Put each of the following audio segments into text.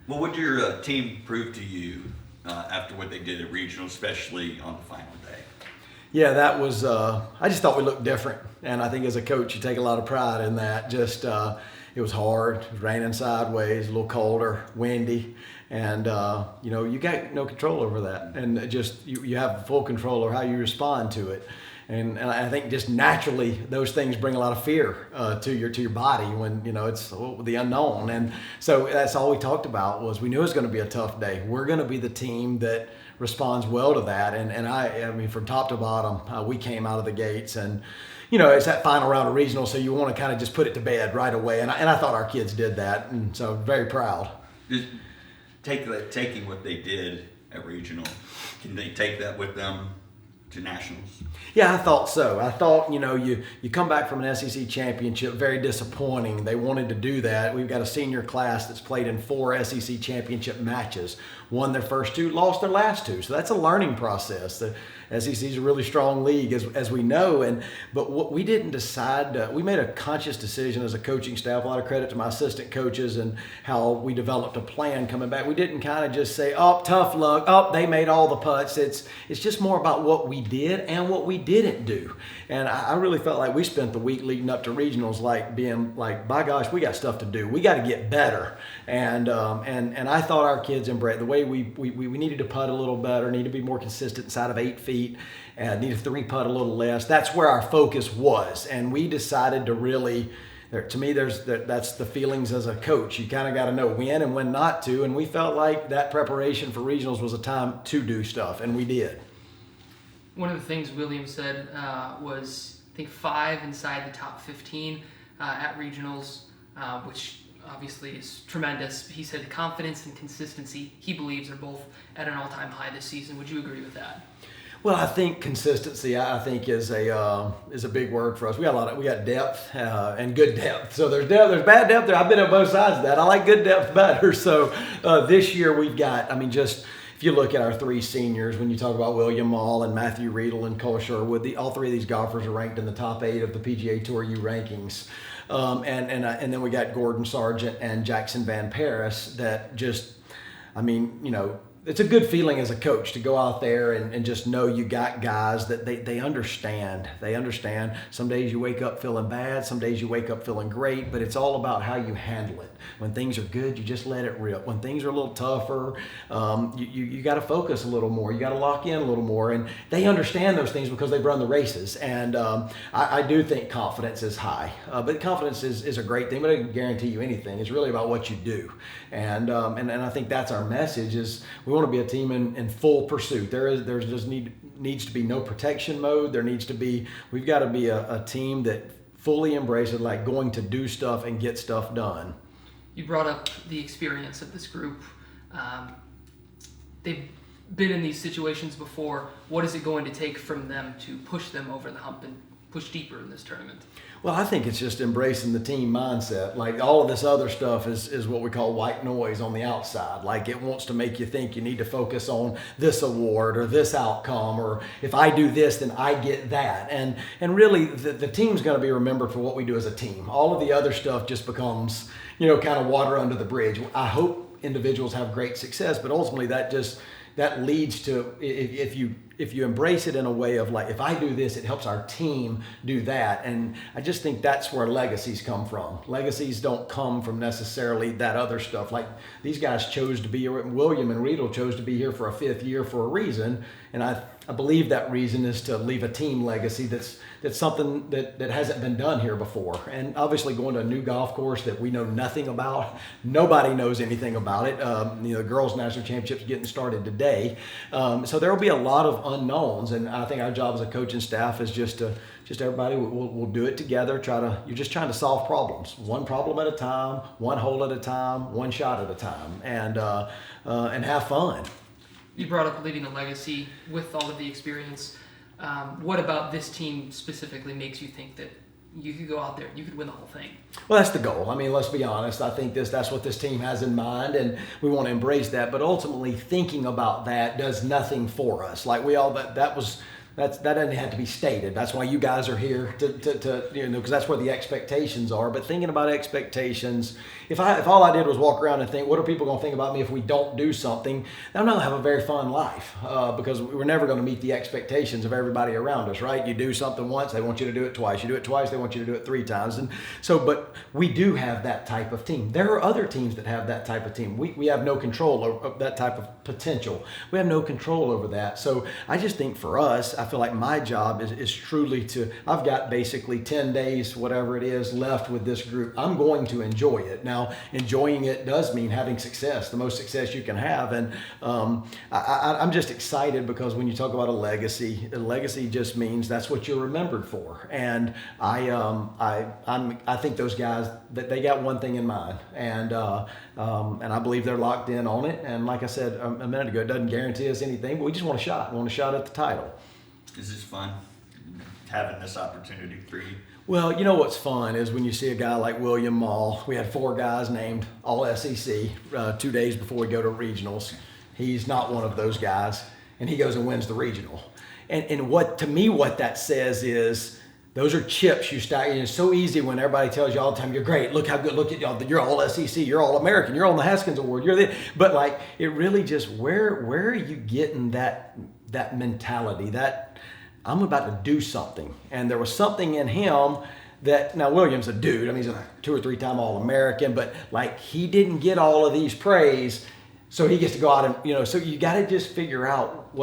Well, what did your team prove to you after what they did at regional, especially on the final day? Yeah, that was, I just thought we looked different. And I think as a coach, you take a lot of pride in that. Just, it was hard, it was raining sideways, a little colder, windy. And, you got no control over that. And just, you have full control over how you respond to it. And I think just naturally those things bring a lot of fear to your body when it's the unknown. And so that's all we talked about was we knew it was going to be a tough day. We're going to be the team that responds well to that. And I mean from top to bottom we came out of the gates and it's that final round of regional, so you want to kind of just put it to bed right away. And I thought our kids did that, and so very proud. Just taking what they did at regional, can they take that with them to nationals? Yeah, I thought so. I thought, you come back from an SEC championship, very disappointing. They wanted to do that. We've got a senior class that's played in 4 SEC championship matches, won their first 2, lost their last 2. So that's a learning process. The SEC is a really strong league, as we know. But what we didn't decide, we made a conscious decision as a coaching staff. A lot of credit to my assistant coaches and how we developed a plan coming back. We didn't kind of just say, "Oh, tough luck. Oh, they made all the putts." It's just more about what we did and what we didn't do. And I really felt like we spent the week leading up to regionals being like, by gosh, we got stuff to do. We got to get better. And I thought our kids embraced the way we needed to putt a little better, needed to be more consistent inside of 8 feet, and needed to 3-putt a little less. That's where our focus was. And we decided to really, to me, that's the feelings as a coach. You kind of got to know when and when not to. And we felt like that preparation for regionals was a time to do stuff, and we did. One of the things William said was, I think, 5 inside the top 15 at regionals, which obviously is tremendous. He said confidence and consistency, he believes, are both at an all-time high this season. Would you agree with that? Well, I think consistency, I think, is a big word for us. We got depth and good depth. So there's depth, there's bad depth there. I've been on both sides of that. I like good depth better. So this year we've got, if you look at our 3 seniors, when you talk about William Mall and Matthew Riedel and Cole Sherwood, all 3 of these golfers are ranked in the top 8 of the PGA Tour U rankings. And then we got Gordon Sargent and Jackson Van Paris that just, it's a good feeling as a coach to go out there and just know you got guys that they understand. They understand. Some days you wake up feeling bad. Some days you wake up feeling great. But it's all about how you handle it. When things are good, you just let it rip. When things are a little tougher, you got to focus a little more. You got to lock in a little more. And they understand those things because they've run the races. And I do think confidence is high. But confidence is a great thing, but I can guarantee you anything. It's really about what you do. And I think that's our message is we want to be a team in full pursuit. There's just needs to be no protection mode. We've got to be a team that fully embraces like going to do stuff and get stuff done. You brought up the experience of this group. They've been in these situations before. What is it going to take from them to push them over the hump and push deeper in this tournament? Well, I think it's just embracing the team mindset. Like all of this other stuff is what we call white noise on the outside. Like it wants to make you think you need to focus on this award or this outcome, or if I do this, then I get that. And really the team's going to be remembered for what we do as a team. All of the other stuff just becomes, kind of water under the bridge. I hope individuals have great success, but ultimately that leads to, if you embrace it in a way of like, if I do this, it helps our team do that. And I just think that's where legacies come from. Legacies don't come from necessarily that other stuff. Like these guys chose to be here, William and Riedel chose to be here for a 5th year for a reason. And I believe that reason is to leave a team legacy that's something that hasn't been done here before. And obviously going to a new golf course that we know nothing about. Nobody knows anything about it. The girls' national championship's getting started today. So there will be a lot of unknowns. And I think our job as a coaching staff is just everybody, we'll do it together. You're just trying to solve problems. One problem at a time, one hole at a time, one shot at a time, and have fun. You brought up leaving a legacy with all of the experience. What about this team specifically makes you think that you could go out there, you could win the whole thing? Well, that's the goal. Let's be honest. I think that's what this team has in mind, and we want to embrace that. But ultimately, thinking about that does nothing for us. Like that that doesn't have to be stated. That's why you guys are here to because that's where the expectations are. But thinking about expectations, if all I did was walk around and think, what are people going to think about me if we don't do something? I'm not going to have a very fun life because we're never going to meet the expectations of everybody around us, right? You do something once, they want you to do it twice. You do it twice, they want you to do it 3 times. And so, but we do have that type of team. There are other teams that have that type of team. We have no control over that type of potential. We have no control over that. So I just think for us, I feel like my job is truly I've got basically 10 days, whatever it is, left with this group. I'm going to enjoy it. Now, enjoying it does mean having success, the most success you can have. And I'm just excited because when you talk about a legacy just means that's what you're remembered for. And I think those guys, that they got one thing in mind, and I believe they're locked in on it. And like I said a minute ago, it doesn't guarantee us anything, but we just want a shot. We want a shot at the title. Is this fun, having this opportunity for you? Well, you know what's fun is when you see a guy like William Mall. We had 4 guys named All SEC 2 days before we go to regionals. He's not one of those guys, and he goes and wins the regional. And what to me what that says is those are chips you stack. It's so easy when everybody tells you all the time, you're great. Look how good. Look at y'all. You're all SEC. You're all American. You're on the Haskins Award. But like it really just where are you getting that mentality that I'm about to do something? And there was something in him that, now William's a dude. I mean, he's a 2 or 3 time All-American, but like he didn't get all of these praise. So he gets to go out and, so you got to just figure out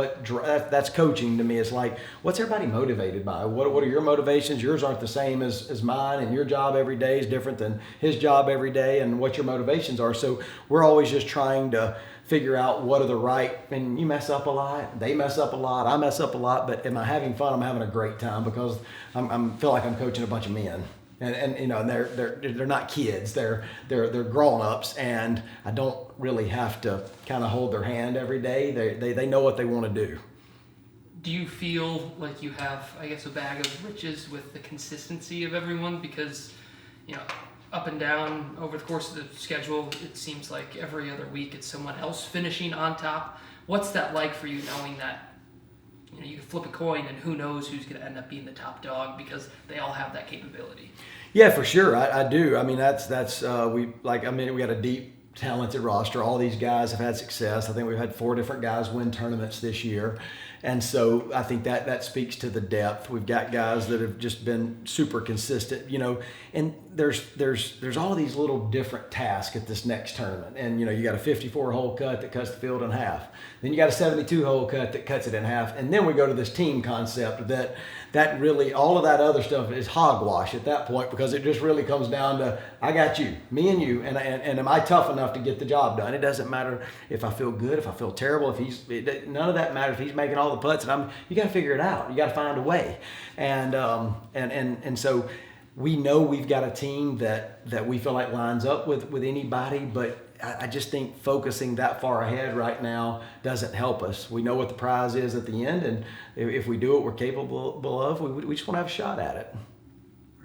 that's coaching to me. It's like, what's everybody motivated by? What are your motivations? Yours aren't the same as mine, and your job every day is different than his job every day, and what your motivations are. So we're always just trying to figure out what are the right, and you mess up a lot, they mess up a lot, I mess up a lot, but am I having fun? I'm having a great time because I feel like I'm coaching a bunch of men. And they're not kids, they're grown-ups, and I don't really have to kind of hold their hand every day. They know what they want to do. Do you feel like you have, I guess, a bag of riches with the consistency of everyone? Because, up and down over the course of the schedule, it seems like every other week it's someone else finishing on top. What's that like for you, knowing that you can flip a coin and who knows who's going to end up being the top dog because they all have that capability? Yeah, for sure. I do. I mean, we got a deep, talented roster. All these guys have had success. I think we've had 4 different guys win tournaments this year. And so I think that speaks to the depth. We've got guys that have just been super consistent, and there's all these little different tasks at this next tournament. And, you got a 54-hole cut that cuts the field in half. Then you got a 72-hole cut that cuts it in half. And then we go to this team concept that really, all of that other stuff is hogwash at that point, because it just really comes down to, I got you, me and you, and am I tough enough to get the job done? It doesn't matter if I feel good, if I feel terrible, none of that matters. If he's making all the putts, and you got to figure it out. You got to find a way. And so we know we've got a team that we feel like lines up with anybody, but I just think focusing that far ahead right now doesn't help us. We know what the prize is at the end, and if we do what we're capable of, we just want to have a shot at it.